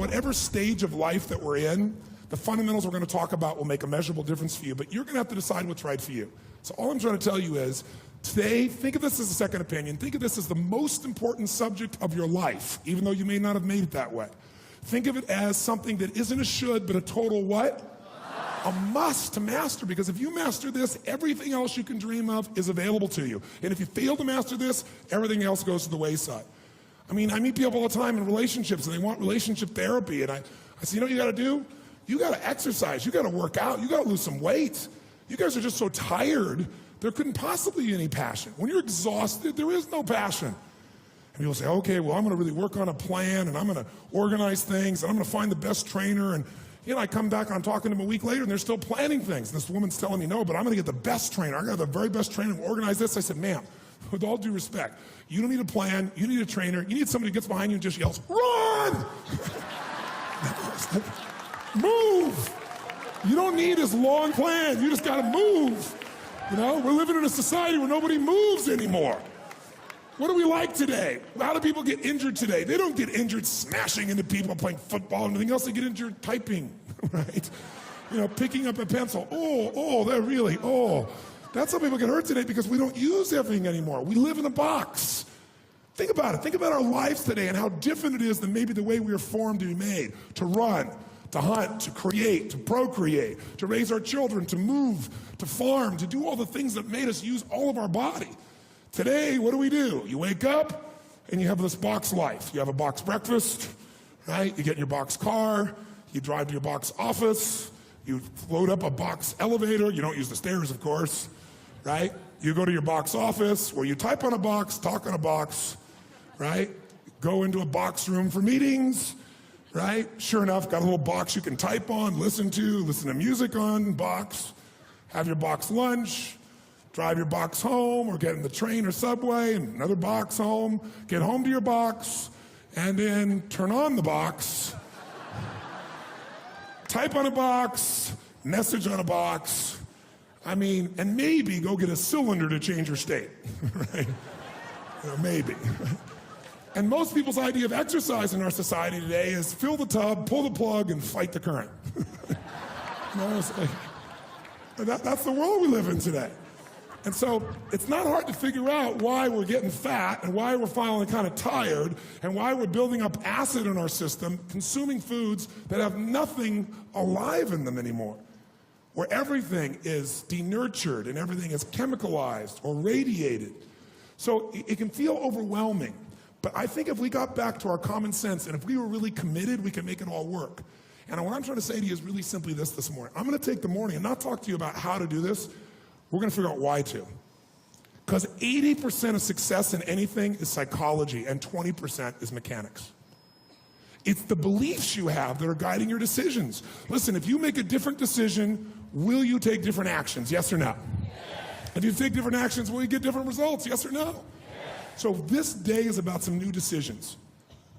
whatever stage of life that we're in, the fundamentals we're going to talk about will make a measurable difference for you, but you're going to have to decide what's right for you. So all I'm trying to tell you is, today, think of this as a second opinion. Think of this as the most important subject of your life, even though you may not have made it that way. Think of it as something that isn't a should, but a total what? A must to master, because if you master this, everything else you can dream of is available to you. And if you fail to master this, everything else goes to the wayside. I mean, I meet people all the time in relationships, and they want relationship therapy, and I say, you know what you gotta do? You gotta exercise, you gotta work out, you gotta lose some weight. You guys are just so tired, there couldn't possibly be any passion. When you're exhausted, there is no passion. And people say, okay, well, I'm gonna really work on a plan, and I'm gonna organize things, and I'm gonna find the best trainer, and you know, I come back and I'm talking to them a week later, and they're still planning things. And this woman's telling me, no, but I'm gonna get the best trainer. I'm gonna have the very best trainer and organize this. I said, ma'am, with all due respect, you don't need a plan, you need a trainer, you need somebody who gets behind you and just yells, run! Move! You don't need this long plan, you just gotta move. You know, we're living in a society where nobody moves anymore. What do we like today? How do people get injured today? They don't get injured smashing into people, playing football and anything else. They get injured typing, right? You know, picking up a pencil. That's how people get hurt today, because we don't use everything anymore. We live in a box. Think about it. Think about our lives today and how different it is than maybe the way we were formed to be made, to run, to hunt, to create, to procreate, to raise our children, to move, to farm, to do all the things that made us use all of our body. Today, what do? You wake up and you have this box life. You have a box breakfast, right? You get in your box car, you drive to your box office, you load up a box elevator. You don't use the stairs, of course, right? You go to your box office where you type on a box, talk on a box, right? Go into a box room for meetings, right? Sure enough, got a little box you can type on, listen to music on, box, have your box lunch, drive your box home, or get in the train or subway, and another box home, get home to your box, and then turn on the box, type on a box, message on a box, and maybe go get a cylinder to change your state, right? You know, maybe. And most people's idea of exercise in our society today is fill the tub, pull the plug, and fight the current. You know, it's like, that's the world we live in today. And so it's not hard to figure out why we're getting fat and why we're finally kind of tired and why we're building up acid in our system, consuming foods that have nothing alive in them anymore, where everything is denurtured and everything is chemicalized or radiated. So it can feel overwhelming. But I think if we got back to our common sense and if we were really committed, we could make it all work. And what I'm trying to say to you is really simply this morning. I'm going to take the morning and not talk to you about how to do this. We're going to figure out why to. Because 80% of success in anything is psychology and 20% is mechanics. It's the beliefs you have that are guiding your decisions. Listen, if you make a different decision, will you take different actions? Yes or no? Yes. If you take different actions, will you get different results? Yes or no? Yes. So this day is about some new decisions.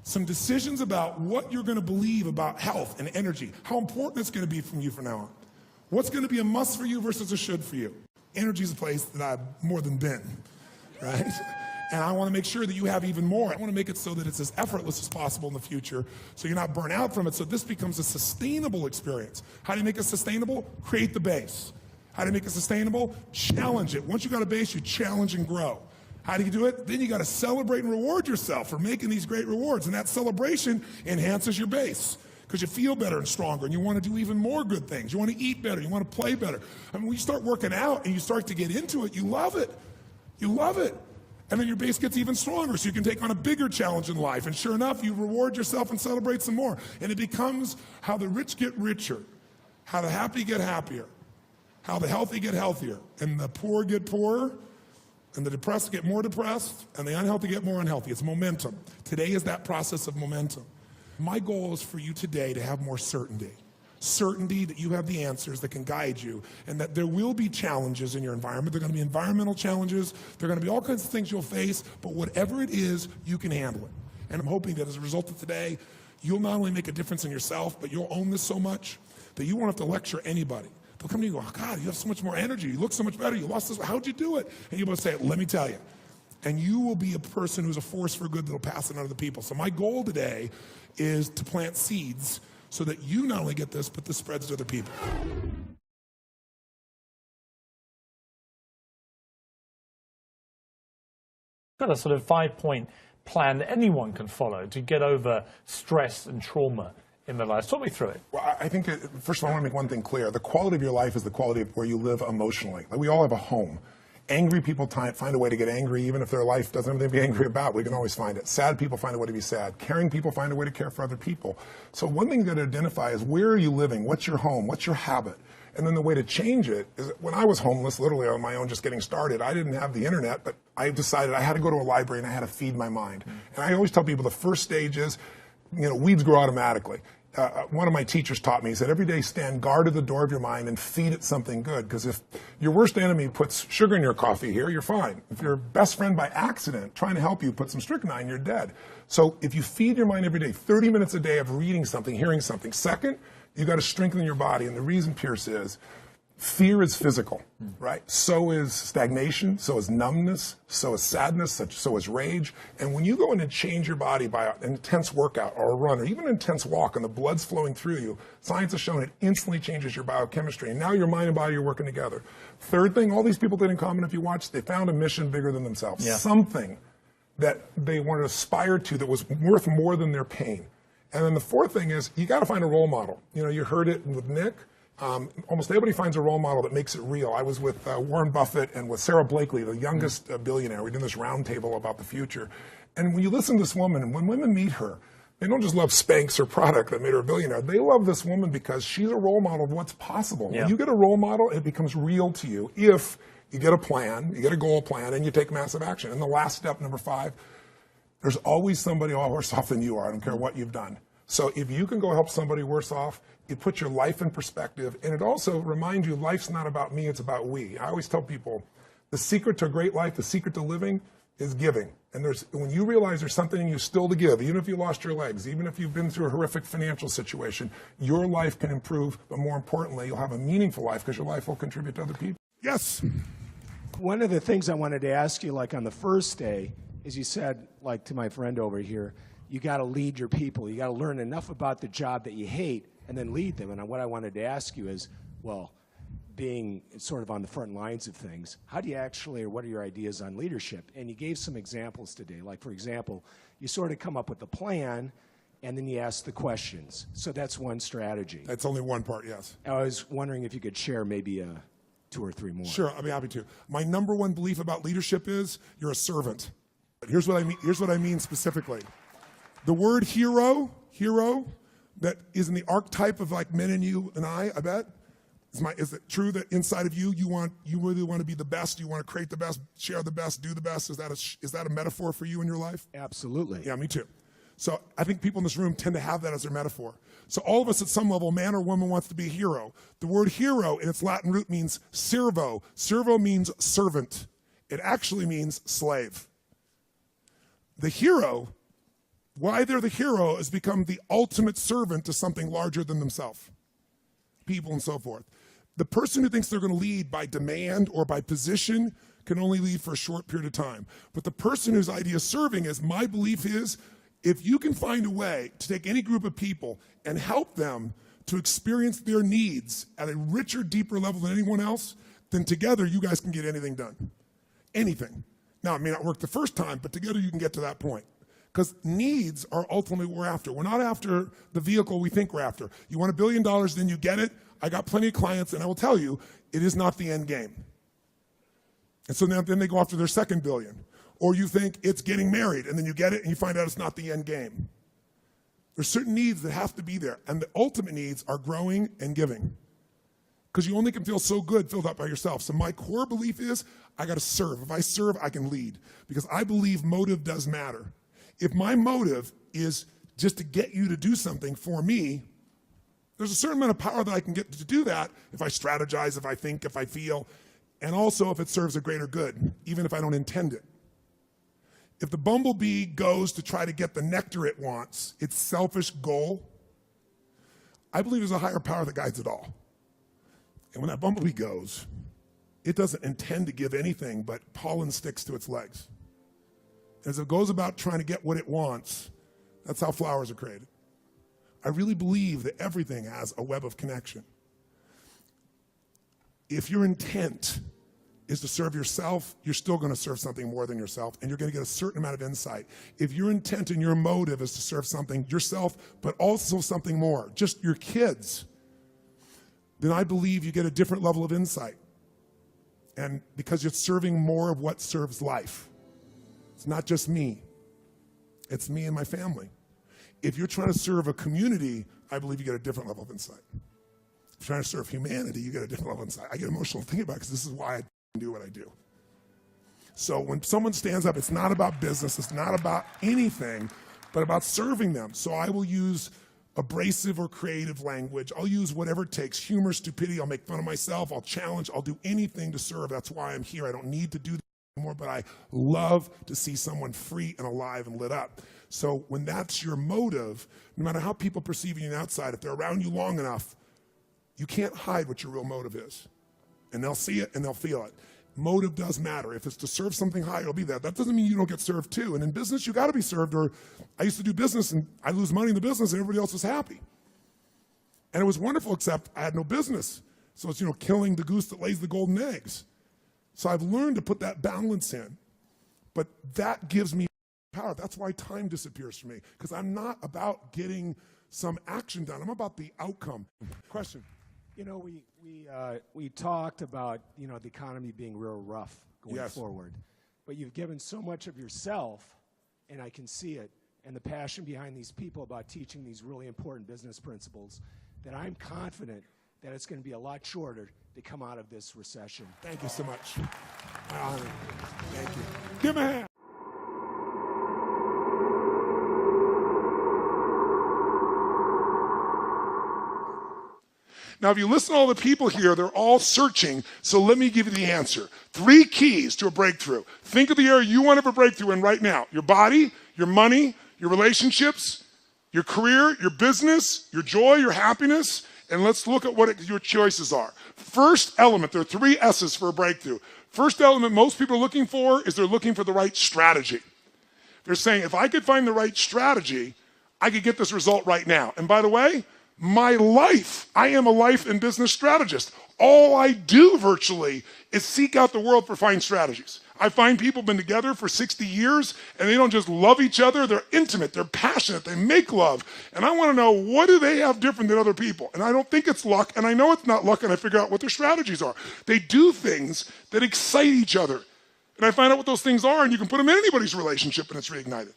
Some decisions about what you're going to believe about health and energy, how important it's going to be from you from now on. What's going to be a must for you versus a should for you. Energy is a place that I've more than been, right? And I want to make sure that you have even more. I want to make it so that it's as effortless as possible in the future so you're not burnt out from it, so this becomes a sustainable experience. How do you make it sustainable? Create the base. How do you make it sustainable? Challenge it. Once you got a base, you challenge and grow. How do you do it? Then you got to celebrate and reward yourself for making these great rewards, and that celebration enhances your base. Because you feel better and stronger, and you want to do even more good things. You want to eat better. You want to play better. I mean, when you start working out and you start to get into it, you love it. You love it. And then your base gets even stronger, so you can take on a bigger challenge in life. And sure enough, you reward yourself and celebrate some more. And it becomes how the rich get richer, how the happy get happier, how the healthy get healthier, and the poor get poorer, and the depressed get more depressed, and the unhealthy get more unhealthy. It's momentum. Today is that process of momentum. My goal is for you today to have more certainty. Certainty that you have the answers that can guide you, and that there will be challenges in your environment. There are going to be environmental challenges. There are going to be all kinds of things you'll face, but whatever it is, you can handle it. And I'm hoping that as a result of today, you'll not only make a difference in yourself, but you'll own this so much that you won't have to lecture anybody. They'll come to you and go, oh God, you have so much more energy. You look so much better. You lost this. How'd you do it? And you'll say, let me tell you. And you will be a person who's a force for good that'll pass it on to the people. So my goal today is to plant seeds so that you not only get this, but this spreads to other people. Got a sort of 5-point plan that anyone can follow to get over stress and trauma in their lives. Talk me through it. Well, I think, first of all, I want to make one thing clear. The quality of your life is the quality of where you live emotionally. Like, we all have a home. Angry people find a way to get angry, even if their life doesn't have anything to be angry about. We can always find it. Sad people find a way to be sad. Caring people find a way to care for other people. So one thing you got to identify is, where are you living? What's your home? What's your habit? And then the way to change it is, when I was homeless, literally on my own, just getting started, I didn't have the internet, but I decided I had to go to a library and I had to feed my mind. And I always tell people the first stage is, weeds grow automatically. One of my teachers taught me, he said, every day stand guard at the door of your mind and feed it something good. Because if your worst enemy puts sugar in your coffee here, you're fine. If your best friend by accident trying to help you puts some strychnine, you're dead. So if you feed your mind every day, 30 minutes a day of reading something, hearing something. Second, you got to strengthen your body. And the reason, Pierce, is fear is physical, right? So is stagnation, so is numbness, so is sadness, so is rage. And when you go in and change your body by an intense workout or a run or even an intense walk and the blood's flowing through you, science has shown it instantly changes your biochemistry. And now your mind and body are working together. Third thing, all these people did in common, if you watch, they found a mission bigger than themselves. Yeah. Something that they wanted to aspire to that was worth more than their pain. And then the fourth thing is, you got to find a role model. You heard it with Nick. Almost everybody finds a role model that makes it real. I was with Warren Buffett and with Sarah Blakely, the youngest billionaire. We did this roundtable about the future. And when you listen to this woman, and when women meet her, they don't just love Spanx, her product that made her a billionaire. They love this woman because she's a role model of what's possible. Yeah. When you get a role model, it becomes real to you if you get a plan, you get a goal plan, and you take massive action. And the last step, number 5, there's always somebody worse off than you are. I don't care what you've done. So if you can go help somebody worse off, it puts your life in perspective, and it also reminds you life's not about me, it's about we. I always tell people, the secret to a great life, the secret to living is giving. And when you realize there's something in you still to give, even if you lost your legs, even if you've been through a horrific financial situation, your life can improve, but more importantly, you'll have a meaningful life because your life will contribute to other people. Yes? One of the things I wanted to ask you, like on the first day, is you said, like to my friend over here, you got to lead your people. You got to learn enough about the job that you hate and then lead them. And what I wanted to ask you is, well, being sort of on the front lines of things, how do you actually, or what are your ideas on leadership? And you gave some examples today. Like, for example, you sort of come up with a plan, and then you ask the questions. So that's one strategy. That's only one part, yes. I was wondering if you could share maybe 2 or 3 more. Sure, I'd be happy to. My number one belief about leadership is you're a servant. But here's what I mean specifically. The word hero, that is in the archetype of like men and you and I bet. Is it true that inside of you, you really want to be the best? You want to create the best, share the best, do the best? Is that a metaphor for you in your life? Absolutely. Yeah, me too. So I think people in this room tend to have that as their metaphor. So all of us at some level, man or woman, wants to be a hero. The word hero in its Latin root means servo. Servo means servant. It actually means slave. The hero, why they're the hero, is become the ultimate servant to something larger than themselves, people and so forth. The person who thinks they're going to lead by demand or by position can only lead for a short period of time. But the person whose idea of serving is, my belief is, if you can find a way to take any group of people and help them to experience their needs at a richer, deeper level than anyone else, then together you guys can get anything done. Anything. Now, it may not work the first time, but together you can get to that point. Because needs are ultimately what we're after. We're not after the vehicle we think we're after. You want $1 billion, then you get it. I got plenty of clients, and I will tell you, it is not the end game. And so then they go after their second billion. Or you think it's getting married, and then you get it, and you find out it's not the end game. There's certain needs that have to be there, and the ultimate needs are growing and giving. Because you only can feel so good filled up by yourself. So my core belief is, I got to serve. If I serve, I can lead. Because I believe motive does matter. If my motive is just to get you to do something for me, there's a certain amount of power that I can get to do that if I strategize, if I think, if I feel, and also if it serves a greater good, even if I don't intend it. If the bumblebee goes to try to get the nectar it wants, its selfish goal, I believe there's a higher power that guides it all. And when that bumblebee goes, it doesn't intend to give anything but pollen sticks to its legs. As it goes about trying to get what it wants, that's how flowers are created. I really believe that everything has a web of connection. If your intent is to serve yourself, you're still going to serve something more than yourself, and you're going to get a certain amount of insight. If your intent and your motive is to serve something, yourself, but also something more, just your kids, then I believe you get a different level of insight. And because you're serving more of what serves life. It's not just me. It's me and my family. If you're trying to serve a community, I believe you get a different level of insight. If you're trying to serve humanity, you get a different level of insight. I get emotional thinking about it because this is why I do what I do. So when someone stands up, it's not about business, it's not about anything, but about serving them. So I will use abrasive or creative language. I'll use whatever it takes, humor, stupidity, I'll make fun of myself, I'll challenge, I'll do anything to serve. That's why I'm here. I don't need to do that anymore, but I love to see someone free and alive and lit up. So when that's your motive, no matter how people perceive you on the outside, if they're around you long enough, you can't hide what your real motive is. And they'll see it and they'll feel it. Motive does matter. If it's to serve something high, it'll be that. That doesn't mean you don't get served too. And in business, you gotta be served. Or I used to do business and I lose money in the business and everybody else was happy. And it was wonderful, except I had no business. So it's, killing the goose that lays the golden eggs. So I've learned to put that balance in. But that gives me power. That's why time disappears for me. Because I'm not about getting some action done. I'm about the outcome. Question. We talked about, the economy being real rough going forward. But you've given so much of yourself, and I can see it, and the passion behind these people about teaching these really important business principles, that I'm confident that it's going to be a lot shorter to come out of this recession. Thank you so much. My honor. Thank you. Give him a hand. Now, if you listen to all the people here, they're all searching, so let me give you the answer. 3 keys to a breakthrough. Think of the area you want to have a breakthrough in right now. Your body, your money, your relationships, your career, your business, your joy, your happiness, and let's look at what your choices are. First element, there are 3 S's for a breakthrough. First element most people are looking for is they're looking for the right strategy. They're saying, if I could find the right strategy, I could get this result right now. And by the way, my life, I am a life and business strategist. All I do virtually is seek out the world for fine strategies. I find people have been together for 60 years and they don't just love each other, they're intimate, they're passionate, they make love. And I want to know, what do they have different than other people? And I don't think it's luck, and I know it's not luck, and I figure out what their strategies are. They do things that excite each other. And I find out what those things are, and you can put them in anybody's relationship and it's reignited.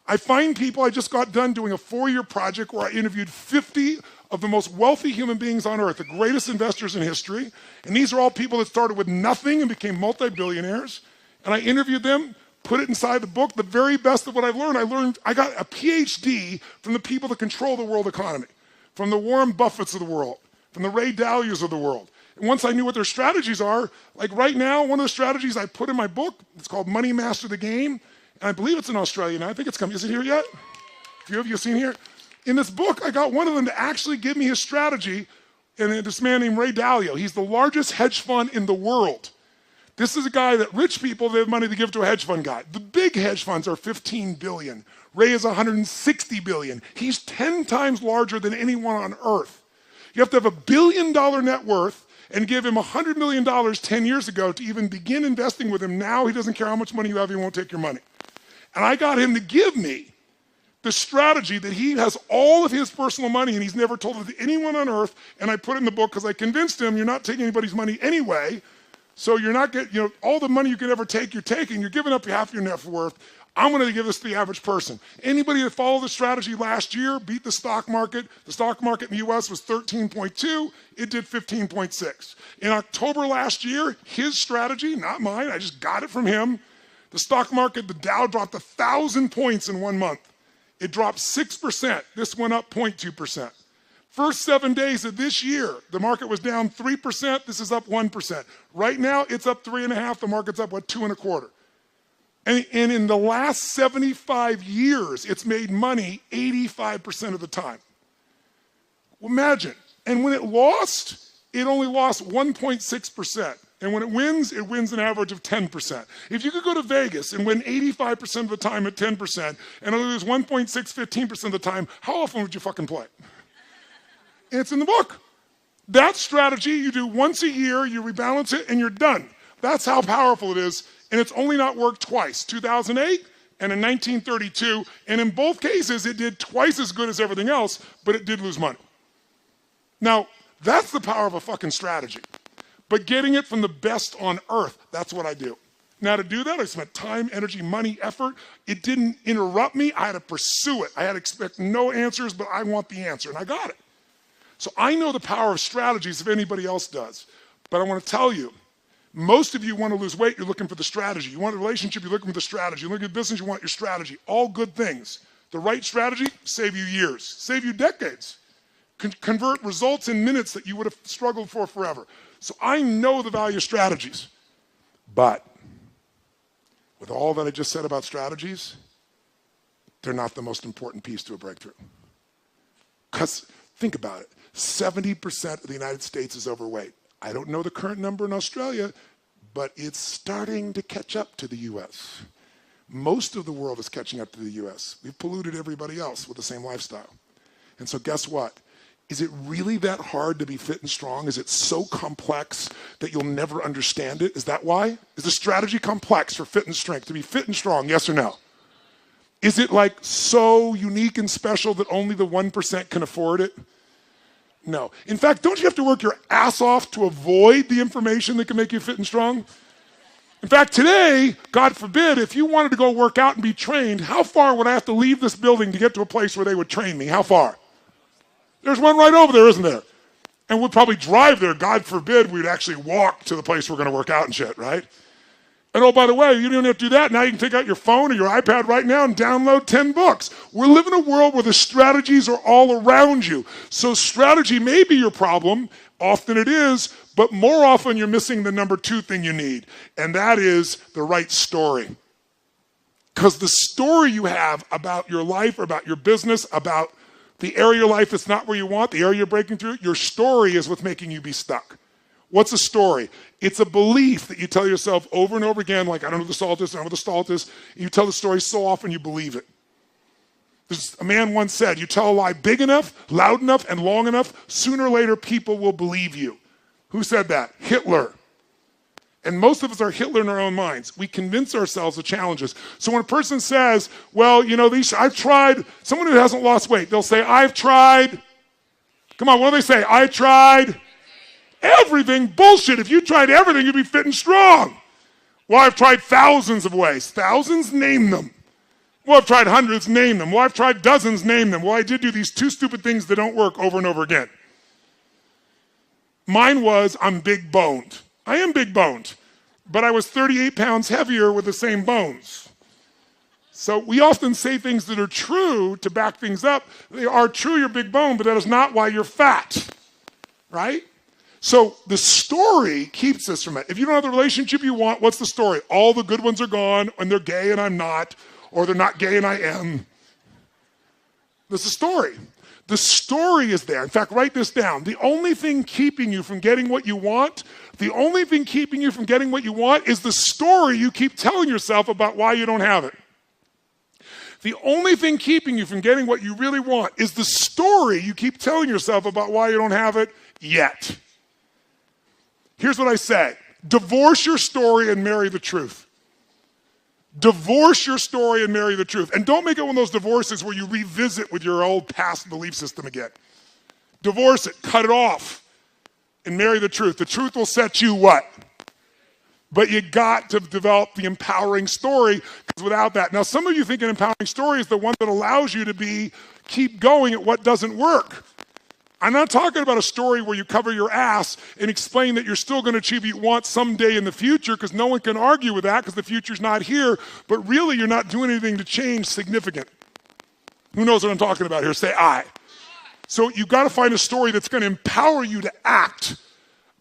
I find people, I just got done doing a 4-year project where I interviewed 50 of the most wealthy human beings on earth, the greatest investors in history. And these are all people that started with nothing and became multi-billionaires. And I interviewed them, put it inside the book, the very best of what I've learned. I got a PhD from the people that control the world economy, from the Warren Buffetts of the world, from the Ray Dalias of the world. And once I knew what their strategies are, like right now, one of the strategies I put in my book, it's called Money Master the Game. And I believe it's in Australia now. I think it's coming. Is it here yet? A few of you have seen here? In this book, I got one of them to actually give me his strategy, and this man named Ray Dalio. He's the largest hedge fund in the world. This is a guy that rich people, they have money to give to a hedge fund guy. The big hedge funds are 15 billion. Ray is 160 billion. He's 10 times larger than anyone on earth. You have to have $1 billion net worth and give him $100 million 10 years ago to even begin investing with him. Now he doesn't care how much money you have, he won't take your money. And I got him to give me the strategy that he has all of his personal money and he's never told it to anyone on earth, and I put it in the book because I convinced him you're not taking anybody's money anyway, so you're not getting, all the money you can ever take, you're taking, you're giving up half your net worth. I'm going to give this to the average person. Anybody that followed the strategy last year beat the stock market. The stock market in the US was 13.2, it did 15.6. In October last year, his strategy, not mine, I just got it from him, the stock market, the Dow dropped 1,000 points in 1 month. It dropped 6%. This went up 0.2%. First 7 days of this year, the market was down 3%. This is up 1%. Right now, it's up 3.5%. The market's up, 2.25%. And in the last 75 years, it's made money 85% of the time. Well, imagine. And when it lost, it only lost 1.6%. And when it wins an average of 10%. If you could go to Vegas and win 85% of the time at 10% and lose 15% of the time, how often would you fucking play? It's in the book. That strategy you do once a year, you rebalance it, and you're done. That's how powerful it is, and it's only not worked twice, 2008 and in 1932, and in both cases, it did twice as good as everything else, but it did lose money. Now, that's the power of a fucking strategy. But getting it from the best on earth, that's what I do. Now, to do that, I spent time, energy, money, effort. It didn't interrupt me. I had to pursue it. I had to expect no answers, but I want the answer, and I got it. So I know the power of strategies if anybody else does. But I want to tell you, most of you want to lose weight, you're looking for the strategy. You want a relationship, you're looking for the strategy. You look at business, you want your strategy. All good things. The right strategy, save you years, save you decades. Convert results in minutes that you would have struggled for forever. So I know the value of strategies. But with all that I just said about strategies, they're not the most important piece to a breakthrough. Because think about it, 70% of the United States is overweight. I don't know the current number in Australia, but it's starting to catch up to the US. Most of the world is catching up to the US. We've polluted everybody else with the same lifestyle. And so guess what? Is it really that hard to be fit and strong? Is it so complex that you'll never understand it? Is that why? Is the strategy complex for fit and strength, to be fit and strong, yes or no? Is it like so unique and special that only the 1% can afford it? No. In fact, don't you have to work your ass off to avoid the information that can make you fit and strong? In fact, today, God forbid, if you wanted to go work out and be trained, how far would I have to leave this building to get to a place where they would train me? How far? There's one right over there, isn't there? And we'd probably drive there. God forbid we'd actually walk to the place we're going to work out and shit, right? And oh, by the way, you don't have to do that. Now you can take out your phone or your iPad right now and download 10 books. We're living in a world where the strategies are all around you. So strategy may be your problem. Often it is, but more often you're missing the number 2 thing you need, and that is the right story. Because the story you have about your life, about your business, about the area of your life that's not where you want, the area you're breaking through, your story is what's making you be stuck. What's a story? It's a belief that you tell yourself over and over again, like, I don't know what the salt is, I don't know what the salt is. You tell the story so often you believe it. A man once said, you tell a lie big enough, loud enough, and long enough, sooner or later people will believe you. Who said that? Hitler. And most of us are Hitler in our own minds. We convince ourselves of challenges. So when a person says, well, you know, I've tried, someone who hasn't lost weight, they'll say, I've tried. Come on, what do they say? I tried everything. Bullshit. If you tried everything, you'd be fit and strong. Well, I've tried thousands of ways. Thousands? Name them. Well, I've tried hundreds. Name them. Well, I've tried dozens. Name them. Well, I did do these 2 stupid things that don't work over and over again. Mine was, I'm big boned. I am big boned, but I was 38 pounds heavier with the same bones. So we often say things that are true to back things up. They are true, you're big boned, but that is not why you're fat, right? So the story keeps us from it. If you don't have the relationship you want, what's the story? All the good ones are gone, and they're gay and I'm not, or they're not gay and I am. That's the story. The story is there. In fact, write this down. The only thing keeping you from getting what you want, the only thing keeping you from getting what you want is the story you keep telling yourself about why you don't have it. The only thing keeping you from getting what you really want is the story you keep telling yourself about why you don't have it yet. Here's what I say. Divorce your story and marry the truth. Divorce your story and marry the truth. And don't make it one of those divorces where you revisit with your old past belief system again. Divorce it, cut it off, and marry the truth. The truth will set you what? But you got to develop the empowering story, because without that, now some of you think an empowering story is the one that allows you to keep going at what doesn't work. I'm not talking about a story where you cover your ass and explain that you're still going to achieve what you want someday in the future, because no one can argue with that because the future's not here, but really you're not doing anything to change significant. Who knows what I'm talking about here? Say I. So you've got to find a story that's going to empower you to act,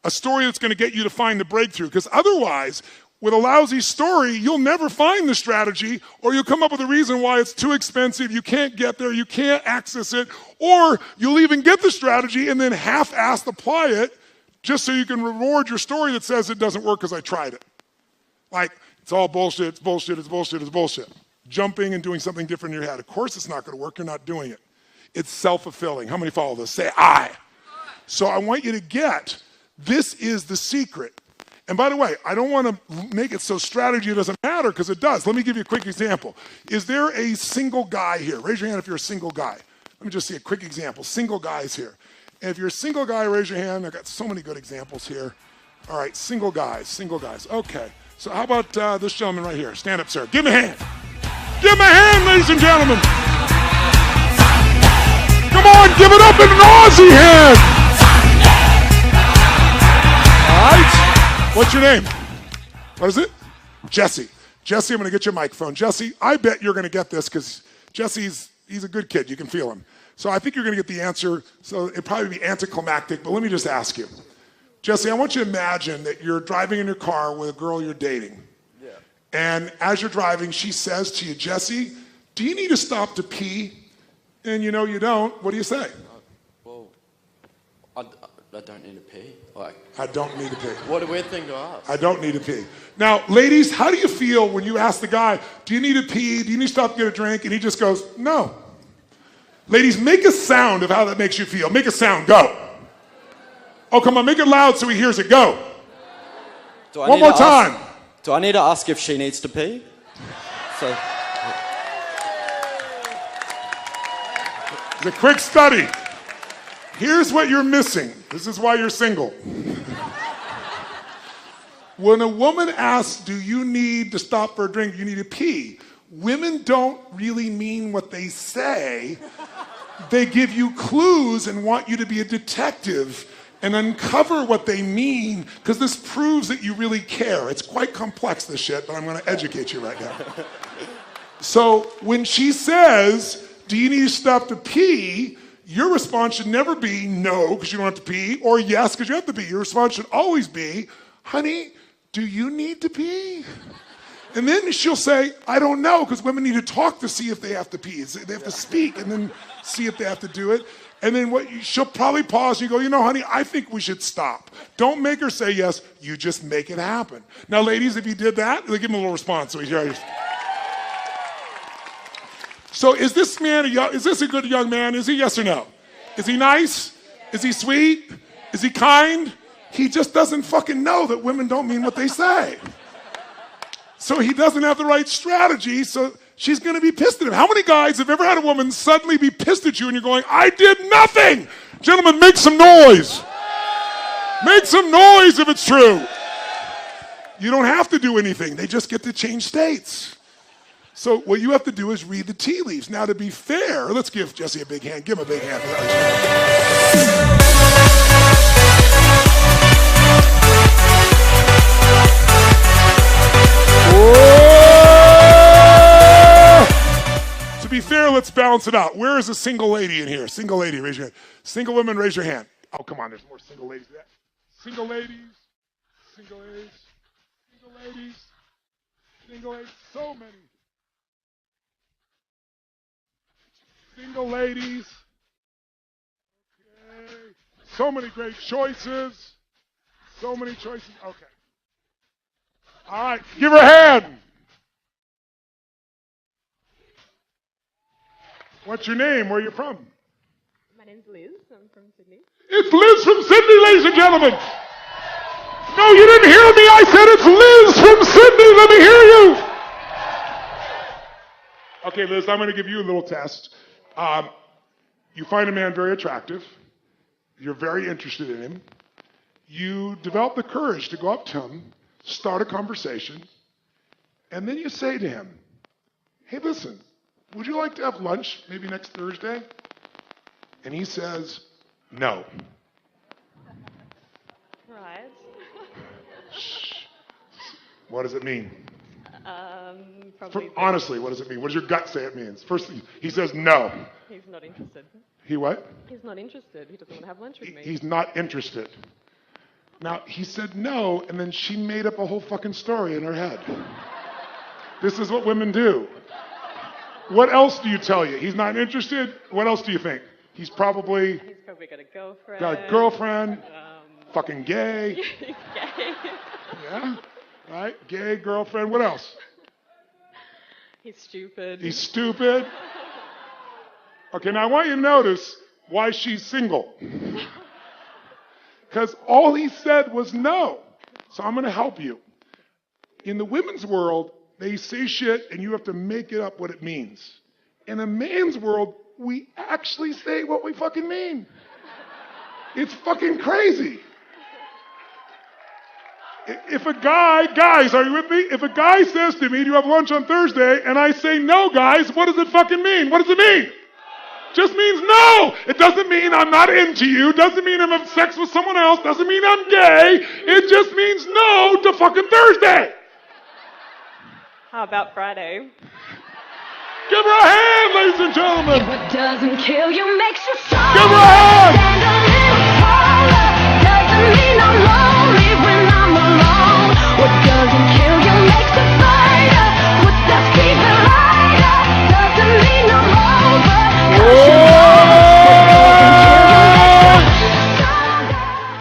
a story that's going to get you to find the breakthrough, because otherwise, with a lousy story, you'll never find the strategy, or you'll come up with a reason why it's too expensive, you can't get there, you can't access it, or you'll even get the strategy and then half-assed apply it just so you can reward your story that says it doesn't work because I tried it. Like, it's all bullshit, it's bullshit, it's bullshit, it's bullshit. Jumping and doing something different in your head. Of course it's not going to work, you're not doing it. It's self-fulfilling. How many follow this? Say I. So I want you to get, this is the secret. And by the way, I don't want to make it so strategy doesn't matter, because it does. Let me give you a quick example. Is there a single guy here? Raise your hand if you're a single guy. Let me just see a quick example. Single guys here. And if you're a single guy, raise your hand. I've got so many good examples here. All right, single guys, single guys. Okay, so how about this gentleman right here? Stand up, sir. Give him a hand. Give him a hand, ladies and gentlemen. Come on, give it up in an Aussie hand. All right. What's your name? What is it? Jesse. Jesse, I'm going to get your microphone. Jesse, I bet you're going to get this because Jesse's he's a good kid. You can feel him. So I think you're going to get the answer. So it'd probably be anticlimactic, but let me just ask you. Jesse, I want you to imagine that you're driving in your car with a girl you're dating. Yeah. And as you're driving, she says to you, Jesse, do you need to stop to pee? And you know you don't. What do you say? Well, I don't need to pee. Like, I don't need to pee. What a weird thing to ask. I don't need to pee. Now, ladies, how do you feel when you ask the guy, do you need to pee? Do you need to stop to get a drink? And he just goes, no. Ladies, make a sound of how that makes you feel. Make a sound. Go. Oh, come on. Make it loud so he hears it. Go. One more time. Do I need to ask if she needs to pee? So. It's a quick study. Here's what you're missing. This is why you're single. When a woman asks, do you need to stop for a drink? Do you need to pee? Women don't really mean what they say. They give you clues and want you to be a detective and uncover what they mean, because this proves that you really care. It's quite complex, this shit, but I'm going to educate you right now. So when she says, do you need to stop to pee? Your response should never be no, because you don't have to pee, or yes, because you have to pee. Your response should always be, honey, do you need to pee? And then she'll say, I don't know, because women need to talk to see if they have to pee. They have to speak and then see if they have to do it. And then she'll probably pause and you go, you know, honey, I think we should stop. Don't make her say yes, you just make it happen. Now, ladies, if you did that, give him a little response. So is this man is this a good young man? Is he yes or no? Is he nice? Is he sweet? Is he kind? He just doesn't fucking know that women don't mean what they say. So he doesn't have the right strategy, so she's going to be pissed at him. How many guys have ever had a woman suddenly be pissed at you and you're going, I did nothing? Gentlemen, make some noise. Make some noise if it's true. You don't have to do anything. They just get to change states. So what you have to do is read the tea leaves. Now, to be fair, let's give Jesse a big hand. Give him a big hand. To be fair, let's balance it out. Where is a single lady in here? Single lady, raise your hand. Single women, raise your hand. Oh, come on, there's more single ladies than that. Single ladies, single ladies, single ladies, single ladies, so many. Single ladies. Okay. So many great choices. So many choices. Okay. All right, give her a hand. What's your name? Where are you from? My name's Liz. I'm from Sydney. It's Liz from Sydney, ladies and gentlemen. No, you didn't hear me. I said it's Liz from Sydney. Let me hear you. Okay, Liz, I'm going to give you a little test. You find a man very attractive. You're very interested in him. You develop the courage to go up to him, start a conversation, and then you say to him, hey, listen, would you like to have lunch maybe next Thursday? And he says, no. Right. What does it mean? Probably. Honestly, what does it mean? What does your gut say it means? First, he says no. He's not interested. He what? He's not interested. He doesn't want to have lunch with me. He's not interested. Now, he said no, and then she made up a whole fucking story in her head. This is what women do. What else do you tell you? He's not interested? What else do you think? He's probably got a girlfriend. Got a girlfriend. Fucking gay. Gay. Yeah? Right? Gay, girlfriend, what else? He's stupid. He's stupid. Okay, now I want you to notice why she's single. Because all he said was no. So I'm going to help you. In the women's world, they say shit and you have to make it up what it means. In a man's world, we actually say what we fucking mean. It's fucking crazy. If a guy, guys, are you with me? If a guy says to me, do you have lunch on Thursday? And I say, no, guys, what does it fucking mean? What does it mean? Just means no. It doesn't mean I'm not into you. Doesn't mean I'm having sex with someone else. Doesn't mean I'm gay. It just means no to fucking Thursday. How about Friday? Give her a hand, ladies and gentlemen. What doesn't kill you makes you stronger. Give her a hand. Stand a little taller. Doesn't mean I'm lonely when I'm alone. What doesn't kill you makes a fighter. What does keep it lighter? Doesn't mean I'm over.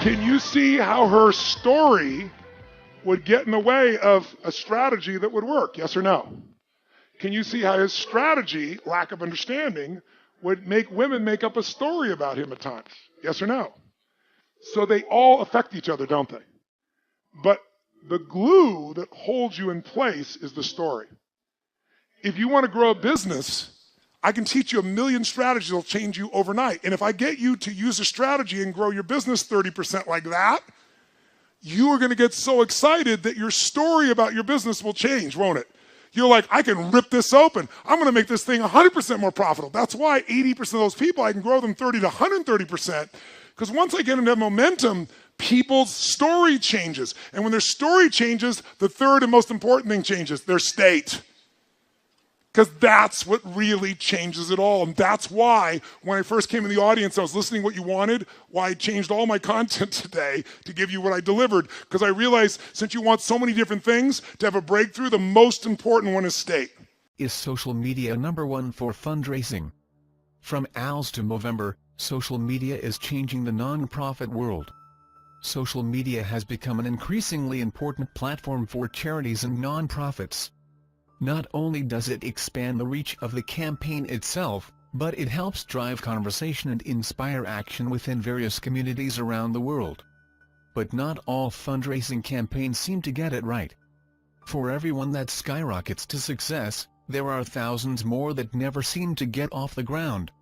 Can you see how her story would get in the way of a strategy that would work? Yes or no? Can you see how his strategy, lack of understanding, would make women make up a story about him at times? Yes or no? So they all affect each other, don't they? But the glue that holds you in place is the story. If you want to grow a business, I can teach you a million strategies that will change you overnight. And if I get you to use a strategy and grow your business 30% like that, you are going to get so excited that your story about your business will change, won't it? You're like, I can rip this open. I'm going to make this thing 100% more profitable. That's why 80% of those people, I can grow them 30 to 130%. Because once I get them to have momentum, people's story changes. And when their story changes, the third and most important thing changes, their state. Because that's what really changes it all. And that's why when I first came in the audience, I was listening to what you wanted, why I changed all my content today to give you what I delivered. Because I realized since you want so many different things, to have a breakthrough, the most important one is state. Is social media #1 for fundraising? From owls to Movember, social media is changing the non-profit world. Social media has become an increasingly important platform for charities and non-profits. Not only does it expand the reach of the campaign itself, but it helps drive conversation and inspire action within various communities around the world. But not all fundraising campaigns seem to get it right. For everyone that skyrockets to success, there are thousands more that never seem to get off the ground.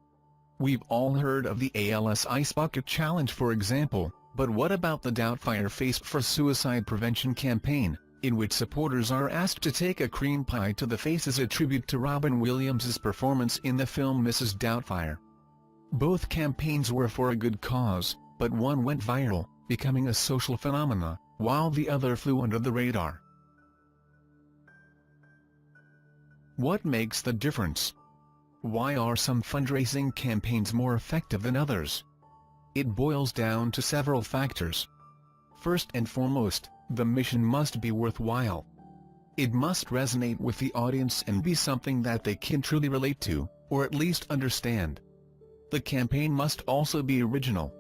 We've all heard of the ALS Ice Bucket Challenge, for example, but what about the Doubtfire Face for Suicide Prevention campaign, in which supporters are asked to take a cream pie to the face as a tribute to Robin Williams' performance in the film Mrs. Doubtfire? Both campaigns were for a good cause, but one went viral, becoming a social phenomena, while the other flew under the radar. What makes the difference? Why are some fundraising campaigns more effective than others? It boils down to several factors. First and foremost, the mission must be worthwhile. It must resonate with the audience and be something that they can truly relate to, or at least understand. The campaign must also be original.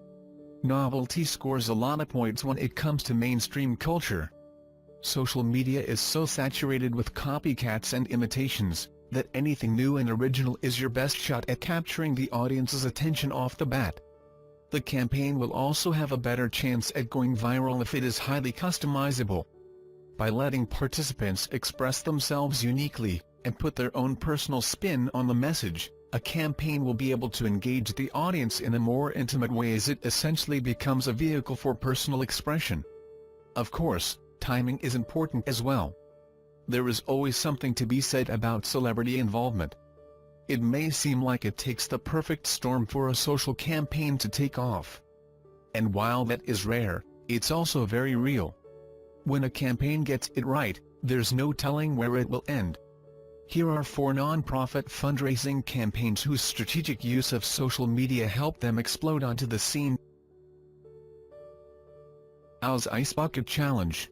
Novelty scores a lot of points when it comes to mainstream culture. Social media is so saturated with copycats and imitations, that anything new and original is your best shot at capturing the audience's attention off the bat. The campaign will also have a better chance at going viral if it is highly customizable. By letting participants express themselves uniquely, and put their own personal spin on the message, a campaign will be able to engage the audience in a more intimate way as it essentially becomes a vehicle for personal expression. Of course, timing is important as well. There is always something to be said about celebrity involvement. It may seem like it takes the perfect storm for a social campaign to take off. And while that is rare, it's also very real. When a campaign gets it right, there's no telling where it will end. Here are 4 non-profit fundraising campaigns whose strategic use of social media helped them explode onto the scene. Owl's Ice Bucket Challenge.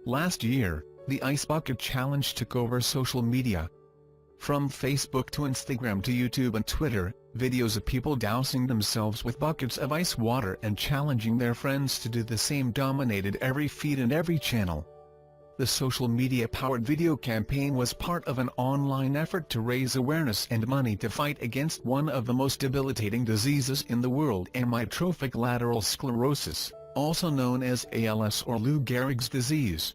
Last year, the Ice Bucket Challenge took over social media. From Facebook to Instagram to YouTube and Twitter, videos of people dousing themselves with buckets of ice water and challenging their friends to do the same dominated every feed and every channel. The social media-powered video campaign was part of an online effort to raise awareness and money to fight against one of the most debilitating diseases in the world, amyotrophic lateral sclerosis, also known as ALS or Lou Gehrig's disease.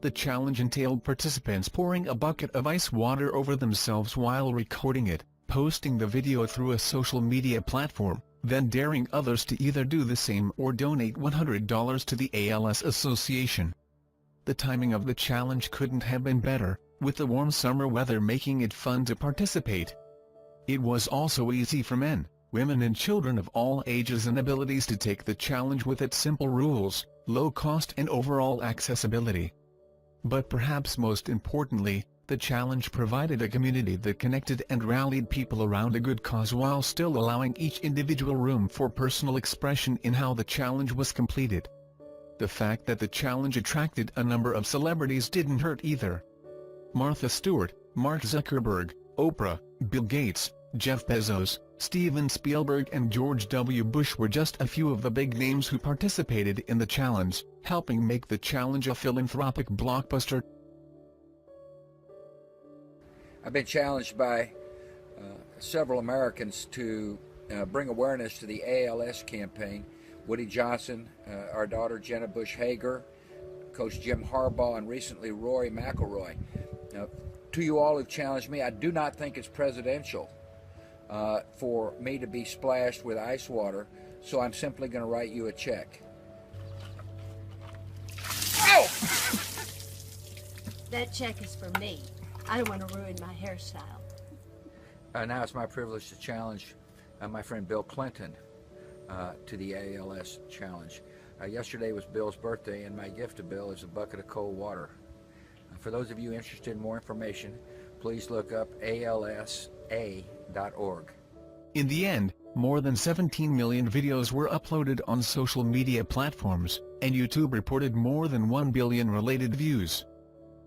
The challenge entailed participants pouring a bucket of ice water over themselves while recording it, posting the video through a social media platform, then daring others to either do the same or donate $100 to the ALS Association. The timing of the challenge couldn't have been better, with the warm summer weather making it fun to participate. It was also easy for men, women and children of all ages and abilities to take the challenge with its simple rules, low cost and overall accessibility. But perhaps most importantly, the challenge provided a community that connected and rallied people around a good cause while still allowing each individual room for personal expression in how the challenge was completed. The fact that the challenge attracted a number of celebrities didn't hurt either. Martha Stewart, Mark Zuckerberg, Oprah, Bill Gates, Jeff Bezos, Steven Spielberg and George W. Bush were just a few of the big names who participated in the challenge, helping make the challenge a philanthropic blockbuster. I've been challenged by several Americans to bring awareness to the ALS campaign. Woody Johnson, our daughter Jenna Bush Hager, Coach Jim Harbaugh, and recently Rory McIlroy. Now, to you all who've challenged me, I do not think it's presidential for me to be splashed with ice water, so I'm simply going to write you a check. Ow! That check is for me. I don't want to ruin my hairstyle. Now it's my privilege to challenge my friend Bill Clinton to the ALS challenge. Yesterday was Bill's birthday, and my gift to Bill is a bucket of cold water. For those of you interested in more information, please look up alsa.org. In the end, more than 17 million videos were uploaded on social media platforms, and YouTube reported more than 1 billion related views.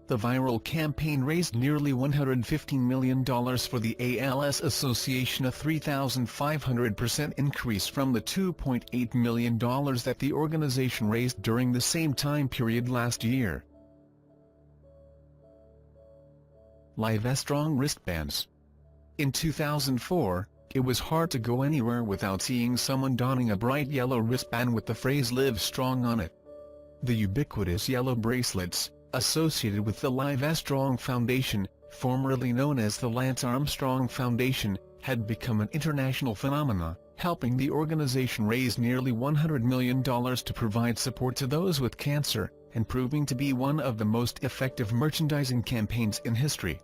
The viral campaign raised nearly $115 million for the ALS Association, a 3,500% increase from the $2.8 million that the organization raised during the same time period last year. Livestrong wristbands. In 2004, it was hard to go anywhere without seeing someone donning a bright yellow wristband with the phrase "Live Strong" on it. The ubiquitous yellow bracelets, associated with the Livestrong Foundation, formerly known as the Lance Armstrong Foundation, had become an international phenomenon, helping the organization raise nearly $100 million to provide support to those with cancer, and proving to be one of the most effective merchandising campaigns in history.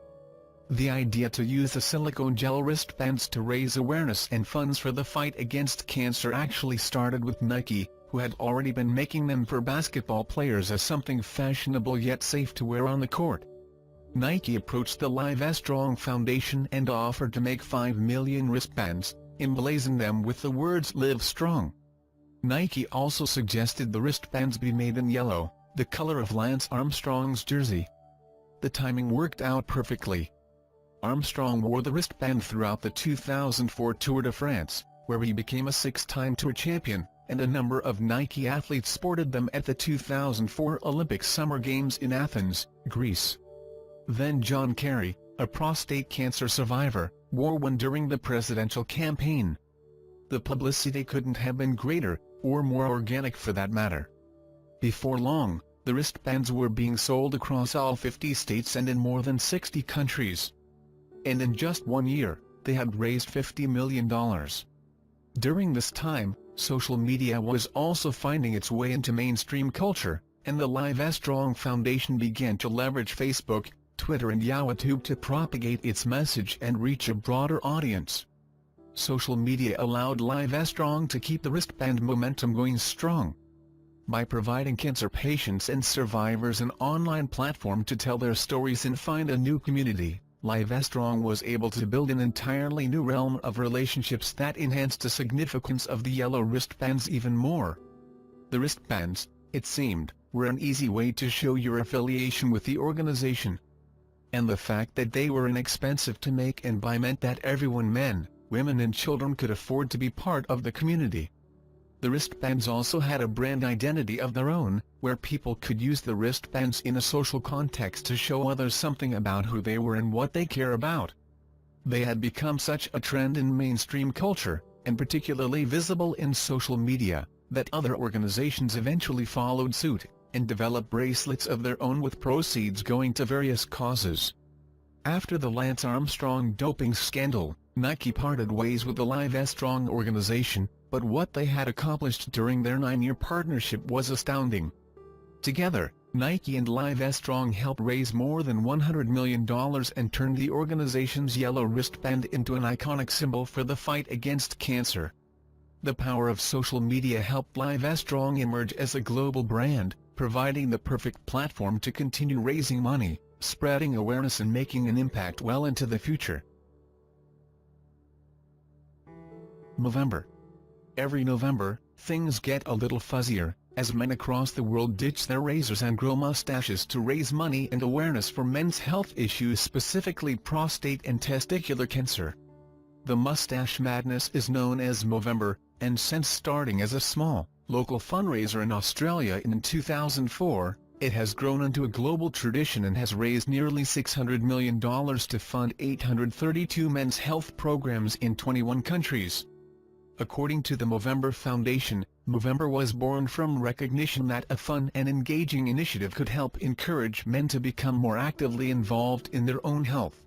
The idea to use the silicone gel wristbands to raise awareness and funds for the fight against cancer actually started with Nike, who had already been making them for basketball players as something fashionable yet safe to wear on the court. Nike approached the Livestrong Foundation and offered to make 5 million wristbands, emblazoned them with the words "Live Strong." Nike also suggested the wristbands be made in yellow, the color of Lance Armstrong's jersey. The timing worked out perfectly. Armstrong wore the wristband throughout the 2004 Tour de France, where he became a 6-time Tour champion, and a number of Nike athletes sported them at the 2004 Olympic Summer Games in Athens, Greece. Then John Kerry, a prostate cancer survivor, wore one during the presidential campaign. The publicity couldn't have been greater, or more organic for that matter. Before long, the wristbands were being sold across all 50 states and in more than 60 countries. And in just 1 year, they had raised $50 million. During this time, social media was also finding its way into mainstream culture, and the Livestrong Foundation began to leverage Facebook, Twitter and YouTube to propagate its message and reach a broader audience. Social media allowed Livestrong to keep the wristband momentum going strong. By providing cancer patients and survivors an online platform to tell their stories and find a new community, Livestrong was able to build an entirely new realm of relationships that enhanced the significance of the yellow wristbands even more. The wristbands, it seemed, were an easy way to show your affiliation with the organization. and the fact that they were inexpensive to make and buy meant that everyone, men, women and children, could afford to be part of the community. The wristbands also had a brand identity of their own, where people could use the wristbands in a social context to show others something about who they were and what they care about. They had become such a trend in mainstream culture, and particularly visible in social media, that other organizations eventually followed suit, and developed bracelets of their own with proceeds going to various causes. After the Lance Armstrong doping scandal, Nike parted ways with the Livestrong organization, but what they had accomplished during their 9-year partnership was astounding. Together, Nike and Livestrong helped raise more than $100 million and turned the organization's yellow wristband into an iconic symbol for the fight against cancer. The power of social media helped Livestrong emerge as a global brand, providing the perfect platform to continue raising money, spreading awareness and making an impact well into the future. November. Every November, things get a little fuzzier, as men across the world ditch their razors and grow mustaches to raise money and awareness for men's health issues, specifically prostate and testicular cancer. The mustache madness is known as Movember, and since starting as a small, local fundraiser in Australia in 2004, it has grown into a global tradition and has raised nearly $600 million to fund 832 men's health programs in 21 countries. According to the Movember Foundation, Movember was born from recognition that a fun and engaging initiative could help encourage men to become more actively involved in their own health.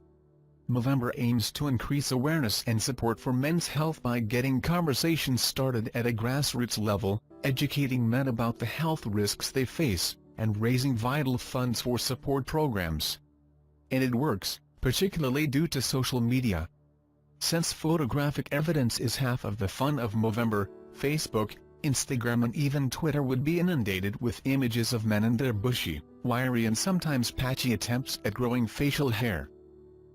Movember aims to increase awareness and support for men's health by getting conversations started at a grassroots level, educating men about the health risks they face, and raising vital funds for support programs. And it works, particularly due to social media. Since photographic evidence is half of the fun of Movember, Facebook, Instagram and even Twitter would be inundated with images of men and their bushy, wiry and sometimes patchy attempts at growing facial hair.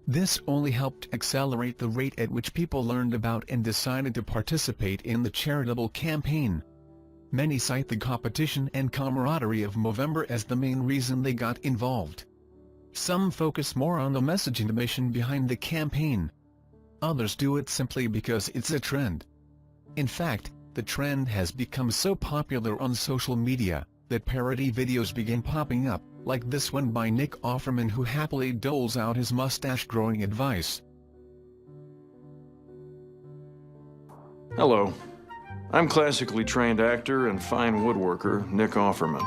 This only helped accelerate the rate at which people learned about and decided to participate in the charitable campaign. Many cite the competition and camaraderie of Movember as the main reason they got involved. Some focus more on the message and mission behind the campaign. Others do it simply because it's a trend. In fact, the trend has become so popular on social media, that parody videos begin popping up, like this one by Nick Offerman, who happily doles out his mustache growing advice. Hello. I'm classically trained actor and fine woodworker Nick Offerman.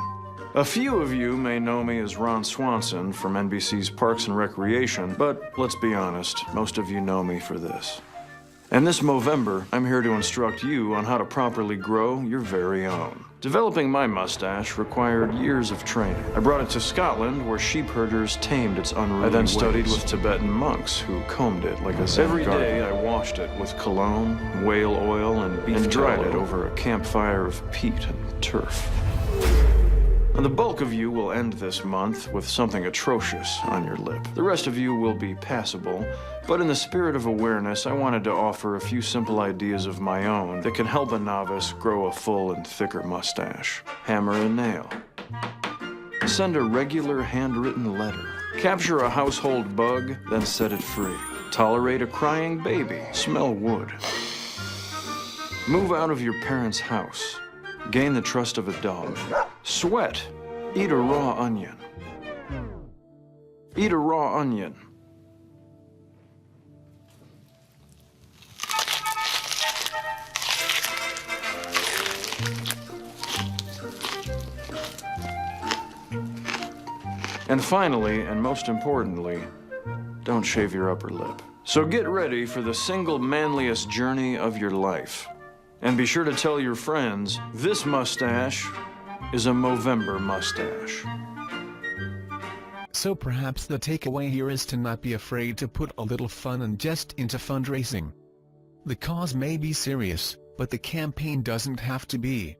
A few of you may know me as Ron Swanson from NBC's Parks and Recreation, but let's be honest, most of you know me for this. And this Movember, I'm here to instruct you on how to properly grow your very own. Developing my mustache required years of training. I brought it to Scotland, where sheep herders tamed its unruly ways. I then studied with Tibetan monks who combed it like a Zen garden. Every day I washed it with cologne, whale oil, and beef and dried it over a campfire of peat and turf. And the bulk of you will end this month with something atrocious on your lip. The rest of you will be passable, but in the spirit of awareness, I wanted to offer a few simple ideas of my own that can help a novice grow a full and thicker mustache. Hammer a nail. Send a regular handwritten letter. Capture a household bug, then set it free. Tolerate a crying baby. Smell wood. Move out of your parents' house. Gain the trust of a dog. Sweat. Eat a raw onion. Eat a raw onion. And finally, and most importantly, don't shave your upper lip. So get ready for the single manliest journey of your life. And be sure to tell your friends, this mustache is a Movember mustache. So perhaps the takeaway here is to not be afraid to put a little fun and jest into fundraising. The cause may be serious, but the campaign doesn't have to be.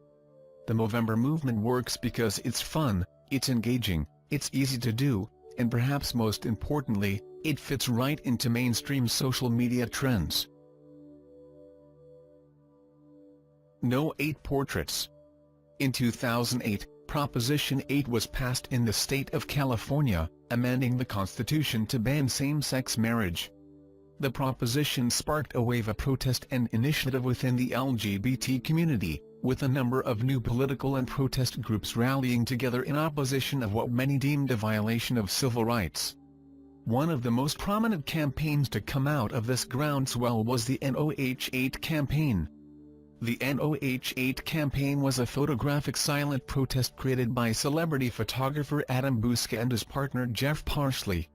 The Movember movement works because it's fun, it's engaging, it's easy to do, and perhaps most importantly, it fits right into mainstream social media trends. No 8 portraits. In 2008, Proposition 8 was passed in the state of California, amending the Constitution to ban same-sex marriage. The proposition sparked a wave of protest and initiative within the LGBT community, with a number of new political and protest groups rallying together in opposition of what many deemed a violation of civil rights. One of the most prominent campaigns to come out of this groundswell was the NOH8 campaign. The NOH8 campaign was a photographic silent protest created by celebrity photographer Adam Buska and his partner Jeff Parsley.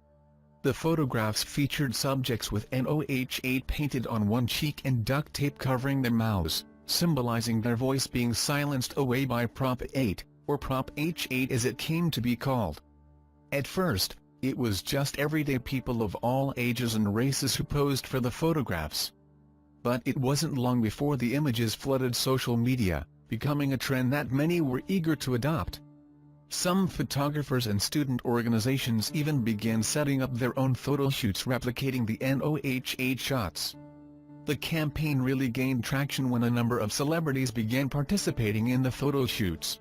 The photographs featured subjects with NOH8 painted on one cheek and duct tape covering their mouths, symbolizing their voice being silenced away by Prop 8, or Prop H8 as it came to be called. At first, it was just everyday people of all ages and races who posed for the photographs. But it wasn't long before the images flooded social media, becoming a trend that many were eager to adopt. Some photographers and student organizations even began setting up their own photo shoots replicating the NOH8 shots. The campaign really gained traction when a number of celebrities began participating in the photo shoots.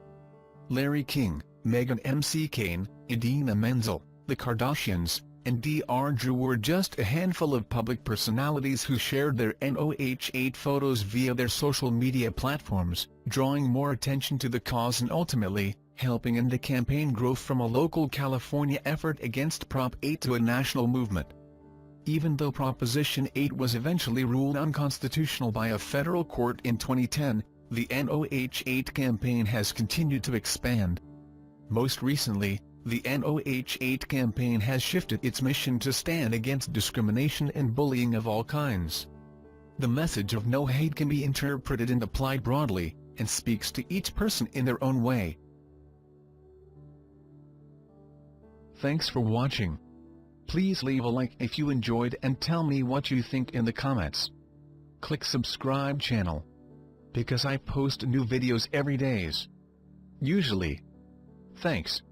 Larry King, Meghan McCain, Idina Menzel, the Kardashians, and Dr. Drew were just a handful of public personalities who shared their NOH8 photos via their social media platforms, drawing more attention to the cause and ultimately, helping in the campaign grow from a local California effort against Prop 8 to a national movement. Even though Proposition 8 was eventually ruled unconstitutional by a federal court in 2010, the NOH8 campaign has continued to expand. Most recently, the NOH8 campaign has shifted its mission to stand against discrimination and bullying of all kinds. The message of no hate can be interpreted and applied broadly, and speaks to each person in their own way. Thanks for watching. Please leave a like if you enjoyed and tell me what you think in the comments. Click subscribe channel, because I post new videos every days. Usually. Thanks.